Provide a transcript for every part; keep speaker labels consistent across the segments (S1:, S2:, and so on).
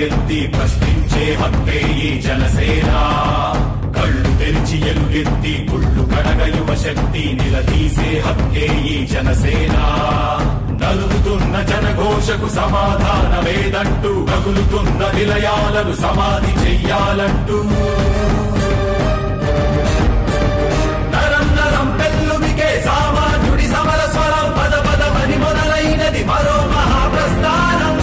S1: ఎత్తి ప్రశ్నించే హక్కే ఈ జనసేన. కళ్ళు తెరిచి ఎలుగెత్తి కుళ్ళు కడగ యువ శక్తి నిలదీసే హక్కే ఈ జనసేన. నలుగుతున్న జనఘోషకు సమాధానమేదంటూ రగులుతున్న విలయాలను సమాధి చెయ్యాలంటూ నరం నరం పెల్లుమికే సామాన్యుడి సమర స్వరం పద పదమని మొదలైనది మరో మహాప్రస్థానం.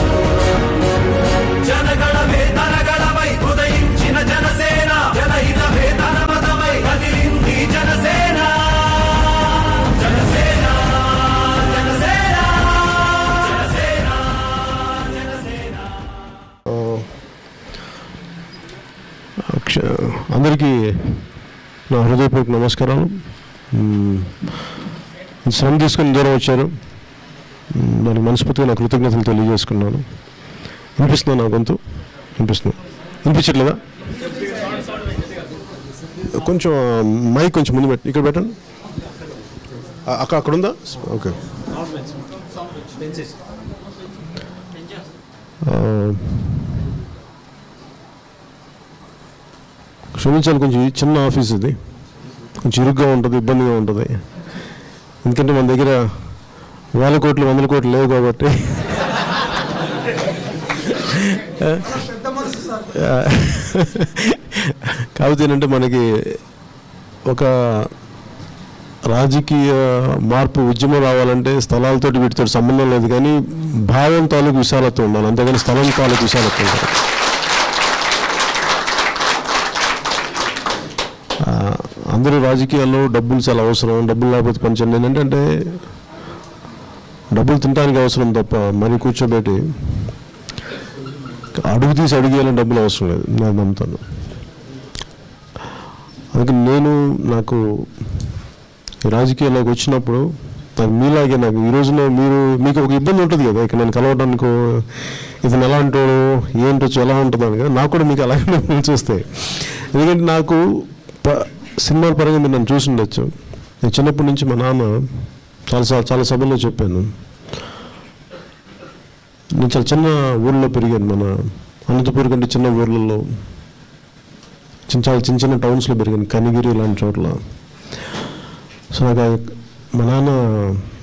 S1: జనగణమే తనగణమై ఉదయించిన జనసేన, జనహితమే తన మతమై కదిలింది జనసేన. జనసేన జనసేన జనసేన జనసేన.
S2: అందరికీ నా హృదయపూర్వక నమస్కారాలు. శ్రమ తీసుకొని దూరం వచ్చారు, దానికి మనస్ఫూర్తిగా నా కృతజ్ఞతలు తెలియజేసుకున్నాను. వినిపిస్తుందా నా గొంతు? వినిపించట్లేదా? కొంచెం మైక్ కొంచెం ముందు పెట్టి ఇక్కడ పెట్టండి. అక్కడ ఉందా? ఓకే. క్షమించాలి, కొంచెం చిన్న ఆఫీస్ ఇది, కొంచెం ఇరుగ్గా ఉంటుంది, ఇబ్బందిగా ఉంటుంది. ఎందుకంటే మన దగ్గర వేల కోట్లు 100 కోట్లు లేవు కాబట్టి. కాకపోతే ఏంటంటే మనకి ఒక రాజకీయ మార్పు ఉద్యమం రావాలంటే స్థలాలతోటి వీటితో సంబంధం లేదు, కానీ భావం తాలూకు విశాలత ఉండాలి, అంతేగాని స్థలం తాలూకు విశాలత ఉండాలి. అందరూ రాజకీయాల్లో డబ్బులు చాలా అవసరం, డబ్బులు లేకపోతే పనిచేయండి ఏంటంటే డబ్బులు తినడానికి అవసరం తప్ప మరి కూర్చోబెట్టి అడుగు తీసి అడిగేయాలని డబ్బులు అవసరం లేదు, నేను నమ్ముతాను. అందుకే నాకు రాజకీయాల్లోకి వచ్చినప్పుడు నాకు మీలాగే నాకు ఈ రోజున మీకు ఒక ఇబ్బంది ఉంటుంది కదా, ఇక్కడ నేను కలవడానికి ఇతను ఎలా అంటాడు ఏంటో ఎలా ఉంటుందని కదా, నాకు కూడా మీకు అలాగే చూస్తాయి. ఎందుకంటే నాకు సినిమాల పరంగా మీరు నన్ను చూసి ఉండొచ్చు. నేను చిన్నప్పటి నుంచి మా నాన్న చాలా సభల్లో చెప్పాను, నేను చాలా చిన్న ఊళ్ళో పెరిగాను. మన అనంతపూర్ కంటే చిన్న ఊర్లలో చాలా చిన్న టౌన్స్లో పెరిగాను, కనిగిరి లాంటి చోట్ల. సో మా నాన్న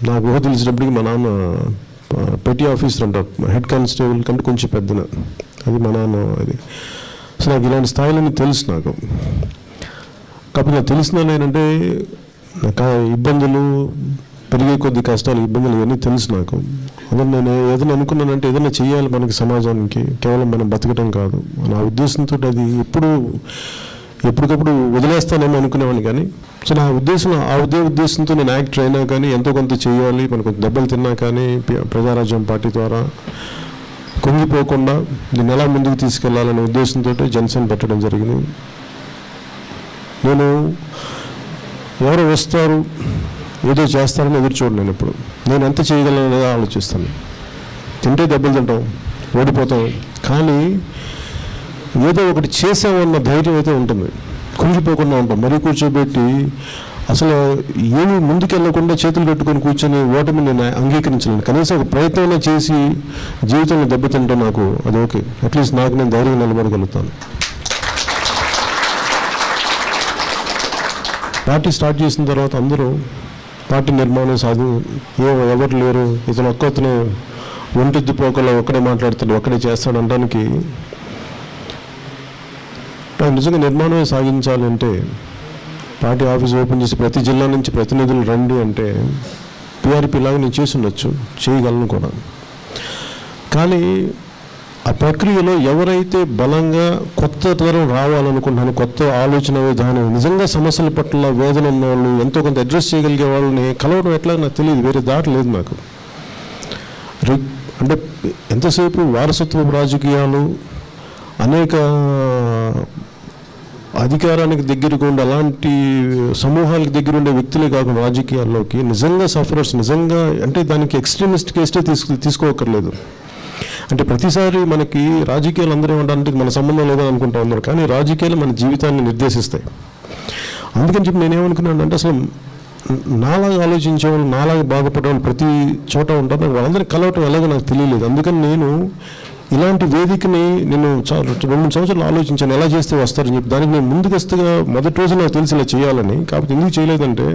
S2: నాకు ఊహ తెలిసినప్పటికీ మా నాన్న పెట్టి ఆఫీసర్ అంటారు, హెడ్ కానిస్టేబుల్ కంటే కొంచెం పెద్దన, అది మా నాన్న అది. సో నాకు ఇలాంటి స్థాయిలోనే తెలుసు నాకు. కాకపోతే నాకు తెలిసిన ఏంటంటే నాకు ఇబ్బందులు పెరిగే కొద్ది కష్టాలు, ఇబ్బందులు ఇవన్నీ తెలుసు నాకు. అదే నేను ఏదైనా అనుకున్నానంటే ఏదైనా చేయాలి మనకి, సమాజానికి, కేవలం మనం బతకటం కాదు. నా ఉద్దేశంతో అది ఎప్పటికప్పుడు వదిలేస్తానేమో అనుకునేవాడిని, కానీ సో నా ఉద్దేశంతో నేను యాక్టర్ అయినా కానీ ఎంతో కొంత చేయాలి, మనకు దెబ్బలు తిన్నా కానీ ప్రజారాజ్యం పార్టీ ద్వారా కుంగిపోకుండా దీన్ని ఎలా ముందుకు తీసుకెళ్లాలనే ఉద్దేశంతో జనసేన పెట్టడం జరిగింది. నేను ఎవరు వస్తారు ఏదో చేస్తారని ఎదురు చూడను, ఎప్పుడు నేను ఎంత చేయగలను అనేది ఆలోచిస్తాను. తింటే దెబ్బలు తింటాం, ఓడిపోతాం, కానీ ఏదో ఒకటి చేసామన్న ధైర్యం అయితే ఉంటుంది, కుంగిపోకుండా ఉంటాం. మరీ కూర్చోబెట్టి అసలు ఏమి ముందుకెళ్లకుండా చేతులు పెట్టుకొని కూర్చొని ఓటమి నేను అంగీకరించలేను. కనీసం ఒక ప్రయత్నం చేసి జీవితంలో దెబ్బతింటాం, నాకు అది ఓకే. అట్లీస్ట్ నాకు నేను ధైర్యంగా నిలబడగలుగుతాను. పార్టీ స్టార్ట్ చేసిన తర్వాత అందరూ పార్టీ నిర్మాణం ఎవరు లేరు, ఇతను ఒక్కతనే ఒంటెత్తిపోకలో ఒక్కడే మాట్లాడతాడు, ఒక్కడే చేస్తాడు అనడానికి నిజంగా నిర్మాణమే సాగించాలంటే పార్టీ ఆఫీస్ ఓపెన్ చేసి ప్రతి జిల్లా నుంచి ప్రతినిధులు రండి అంటే పీఆర్పీ లాగా నేను చేసి ఉండొచ్చు, చేయగలను కూడా. కానీ ఆ ప్రక్రియలో ఎవరైతే బలంగా కొత్త తరం రావాలనుకుంటున్నాను, కొత్త ఆలోచన విధానం, నిజంగా సమస్యల పట్ల వేదన ఉన్నవాళ్ళు, ఎంతో కొంత అడ్రస్ చేయగలిగే వాళ్ళని కలవడం ఎట్లా నాకు తెలియదు, వేరే దారి లేదు నాకు. అంటే ఎంతసేపు వారసత్వ రాజకీయాలు, అనేక అధికారానికి దగ్గరగా ఉండే అలాంటి సమూహాలకు దగ్గర ఉండే వ్యక్తులే కాకుండా రాజకీయాల్లోకి నిజంగా సఫరర్స్, నిజంగా అంటే దానికి ఎక్స్ట్రీమిస్ట్ కేస్టే తీసుకోకర్లేదు. అంటే ప్రతిసారి మనకి రాజకీయాలు అందరూ ఏమంటారంటే మన సంబంధం లేదని అనుకుంటా ఉన్నారు, కానీ రాజకీయాలు మన జీవితాన్ని నిర్దేశిస్తాయి. అందుకని చెప్పి నేనేమనుకున్నాను అంటే అసలు నాలాగా ఆలోచించేవాళ్ళు, నాలాగా బాధపడేవాళ్ళు ప్రతి చోట ఉంటారు, వాళ్ళందరినీ కలవటం ఎలాగో నాకు తెలియలేదు. అందుకని నేను ఇలాంటి వేదికని నేను 2-3 సంవత్సరాలు ఆలోచించాను, ఎలా చేస్తే వస్తారని చెప్పి. దానికి నేను ముందుకొస్తగా మొదటి రోజు నాకు తెలిసి ఇలా చేయాలని. కాకపోతే ఎందుకు చేయలేదంటే,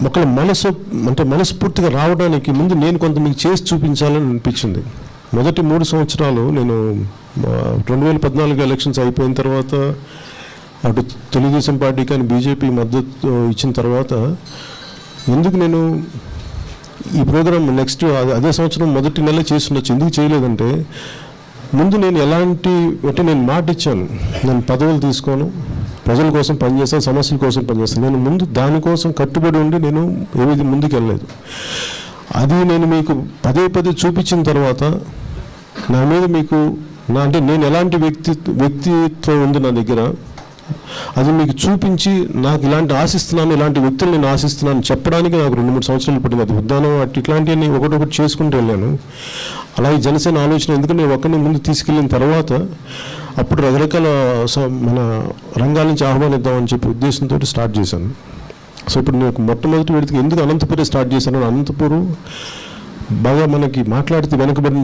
S2: ఒకళ్ళ మనస్ఫూర్తిగా రావడానికి ముందు నేను కొంత మీకు చేసి చూపించాలని అనిపించింది. మొదటి 3 సంవత్సరాలు నేను 2014 ఎలక్షన్స్ అయిపోయిన తర్వాత అటు తెలుగుదేశం పార్టీ కానీ బీజేపీ మద్దతు ఇచ్చిన తర్వాత ఎందుకు నేను ఈ ప్రోగ్రామ్ నెక్స్ట్ అదే సంవత్సరం మొదటి నెల చేస్తుండొచ్చు. ఎందుకు చేయలేదంటే, ముందు నేను నేను మాట ఇచ్చాను, నేను పదవులు తీసుకోను, ప్రజల కోసం పనిచేస్తాను, సమస్యల కోసం పనిచేస్తాను. నేను ముందు దానికోసం కట్టుబడి ఉండి నేను ఏది ముందుకు వెళ్ళలేదు. అది నేను మీకు పదే చూపించిన తర్వాత నా మీద మీకు నేను ఎలాంటి వ్యక్తిత్వం ఉంది నా దగ్గర, అది మీకు చూపించి నాకు ఇలాంటి ఆశిస్తున్నాను, ఇలాంటి వ్యక్తులు నేను ఆశిస్తున్నాను చెప్పడానికి నాకు 2-3 సంవత్సరాలు పట్టింది. అది ఉద్దానం ఇట్లాంటివన్నీ ఒకటొకటి చేసుకుంటూ వెళ్ళాను. అలాగే జనసేన ఆలోచన, ఎందుకంటే ఒకరిని ముందు తీసుకెళ్ళిన తర్వాత అప్పుడు రకరకాల మన రంగాల నుంచి ఆహ్వానిద్దామని చెప్పి ఉద్దేశంతో స్టార్ట్ చేశాను. సో ఇప్పుడు నేను మొట్టమొదటి విడతకి ఎందుకు అనంతపురం స్టార్ట్ చేశాను, అనంతపురం బాగా మనకి మాట్లాడితే వెనుకబడిన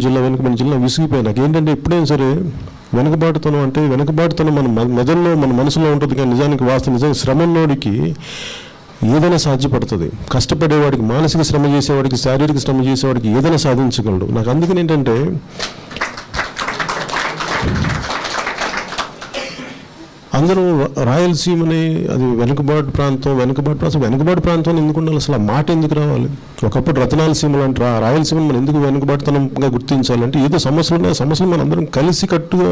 S2: జిల్లా విసిగిపోయాయి. నాకు ఏంటంటే ఎప్పుడైనా సరే వెనుకబాటుతనం మన మెదడులో మన మనసులో ఉంటుంది, కానీ నిజానికి నిజంగా శ్రమలోడికి ఏదైనా సాధ్యపడుతుంది. కష్టపడేవాడికి, మానసిక శ్రమ చేసేవాడికి, శారీరక శ్రమ చేసేవాడికి ఏదైనా సాధించగలడు. నాకు అందుకని ఏంటంటే అందరూ రాయలసీమని అది వెనుకబాటు ప్రాంతం ఎందుకు ఉండాలి, అసలు ఆ మాట ఎందుకు రావాలి? ఒకప్పుడు రతనాలసీమలు అంటే రాయలసీమను మనం ఎందుకు వెనుకబాటుతనంగా గుర్తించాలంటే, ఏదో సమస్యలు ఉన్నాయి, సమస్యలు మనం అందరం కలిసి కట్టుగా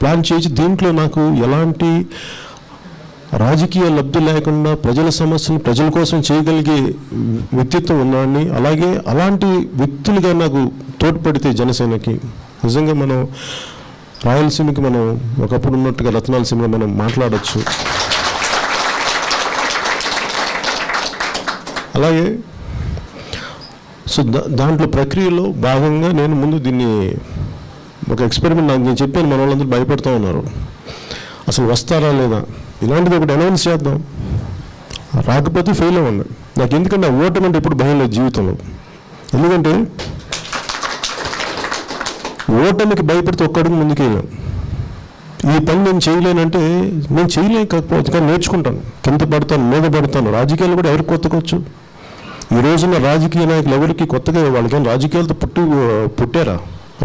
S2: ప్లాన్ చేసి దీంట్లో నాకు ఎలాంటి రాజకీయ లబ్ధి లేకుండా ప్రజల సమస్యలు ప్రజల కోసం చేయగలిగే వ్యక్తిత్వం ఉన్నాడని, అలాగే అలాంటి వ్యక్తులుగా నాకు తోడ్పడితే జనసేనకి నిజంగా మనం రాయలసీమకి మనం ఒకప్పుడు ఉన్నట్టుగా రత్నాలసీమలో మనం మాట్లాడచ్చు. అలాగే సో దాంట్లో ప్రక్రియలో భాగంగా నేను ముందు దీన్ని ఒక ఎక్స్పెరిమెంట్ నేను చెప్పాను. మన వాళ్ళందరూ భయపడుతూ ఉన్నారు, అసలు వస్తారా లేదా, ఇలాంటిది ఒకటి అనౌన్స్ చేద్దాం, రాకపోతే ఫెయిల్ అవ్వండి. నాకు ఎందుకంటే ఆ ఓటమి అంటే ఎప్పుడు భయం లేదు జీవితంలో. ఎందుకంటే ఓటమికి భయపడితే ఒక్కడికి ముందుకెళ్ళాం. ఈ పని నేను చేయలేనంటే నేను చేయలేకపోతే కానీ నేర్చుకుంటాను, కింద పడతాను, మీద పడతాను. రాజకీయాలు కూడా ఎవరికి కొత్తకొచ్చు? ఈ రోజున రాజకీయ నాయకులు ఎవరికి కొత్తగా, వాళ్ళకి రాజకీయాలతో పుట్టారా?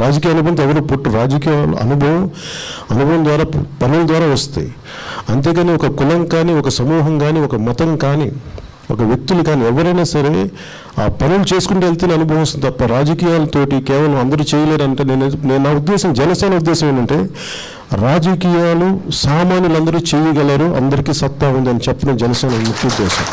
S2: రాజకీయ అనుభవంతో ఎవరు రాజకీయ అనుభవం ద్వారా పనుల ద్వారా వస్తాయి. అంతేగాని ఒక కులం కానీ, ఒక సమూహం కానీ, ఒక మతం కానీ, ఒక వ్యక్తులు కానీ ఎవరైనా సరే ఆ పనులు చేసుకుంటూ వెళ్తే అనుభవం వస్తుంది తప్ప రాజకీయాలతోటి కేవలం అందరూ చేయలేరంటే నా ఉద్దేశం, జనసేన ఉద్దేశం ఏంటంటే రాజకీయాలు సామాన్యులందరూ చేయగలరు, అందరికీ సత్తా ఉందని చెప్పడం జనసేన ముఖ్య ఉద్దేశం.